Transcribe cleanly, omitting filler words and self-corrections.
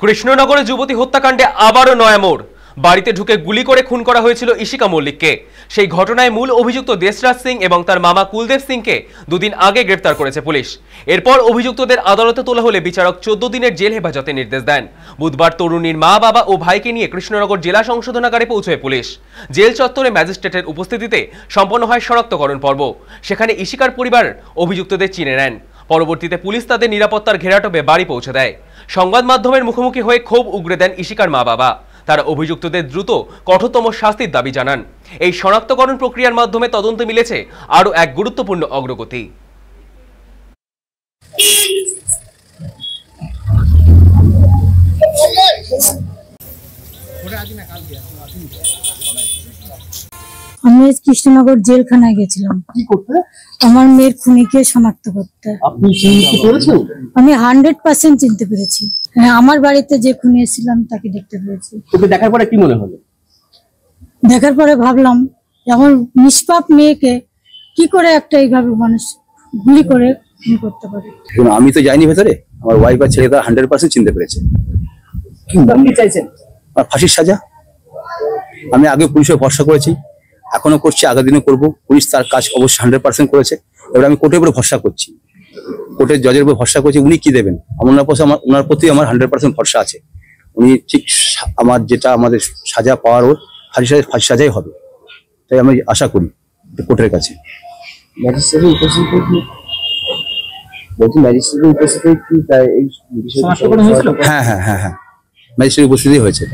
কৃষ্ণনগরে যুবতী হত্যাকাণ্ডে আবারও নয়া মোড়। বাড়িতে ঢুকে গুলি করে খুন করা হয়েছিল ইশিকা মল্লিককে। সেই ঘটনায় মূল অভিযুক্ত দেশরাজ সিং এবং তার মামা কুলদেব সিংকে দুদিন আগে গ্রেফতার করেছে পুলিশ। এরপর অভিযুক্তদের আদালতে তোলা হলে বিচারক 14 দিনের জেল হেফাজতে নির্দেশ দেন। বুধবার তরুণীর মা, বাবা ও ভাইকে নিয়ে কৃষ্ণনগর জেলা সংশোধনাগারে পৌঁছয় পুলিশ। জেল চত্বরে ম্যাজিস্ট্রেটের উপস্থিতিতে সম্পন্ন হয় শনাক্তকরণ পর্ব। সেখানে ইশিকার পরিবার অভিযুক্তদের চিনে নেন। পরবর্তীতে পুলিশ তাদের নিরাপত্তার ঘেরাটোপে বাড়ি পৌঁছে দেয়। সংবাদ মাধ্যমের মুখোমুখি হয়ে ক্ষোভ উগরে দেন ইশিকার মা বাবা। তারা অভিযুক্তদের দ্রুত কঠোরতম শাস্তির দাবি জানান। এই শনাক্তকরণ প্রক্রিয়ার মাধ্যমে তদন্তে মিলেছে আরও এক গুরুত্বপূর্ণ অগ্রগতি। আমি কৃষ্ণনগর জেলখানায় গেছিলাম কি করতে, আমার মেয়ের খুনিকে শনাক্ত করতে। আপনি চিনতে পেরেছেন? আমি 100% চিনতে পেরেছি। হ্যাঁ, আমার বাড়িতে যে খুনি এসেছিলাম তাকে দেখতে পেরেছি। তোকে দেখার পরে কি মনে হলো? দেখার পরে ভাবলাম আমার নিষ্পাপ মেয়েকে কি করে একটা এইভাবে মানুষ গুলি করে খুন করতে পারে। আমি তো যাইনি ভেতরে, আমার ওয়াইফ আর ছেলেটা 100% চিনতে পেরেছে। কি চাইছেন? আর ফাঁসির সাজা। আমি আগে পুলিশে ভরসা করেছি, এখনো করছি, আগামী দিনে করবো। পুলিশ তার কাজ অবশ্যই 100% করেছে। এবার আমি কোর্টের উপরে ভরসা করছি, কোর্টের জজের উপর ভরসা করছি। উনি কি দেবেন ওনার প্রতি আমার 100% ভরসা আছে। উনি ঠিক আমার যেটা আমাদের সাজা পাওয়ার ওর ফাঁসি সাজাই হবে, তাই আমি আশা করি কোর্টের কাছে। হ্যাঁ, ম্যাজিস্ট্রেট উপস্থিতি হয়েছে।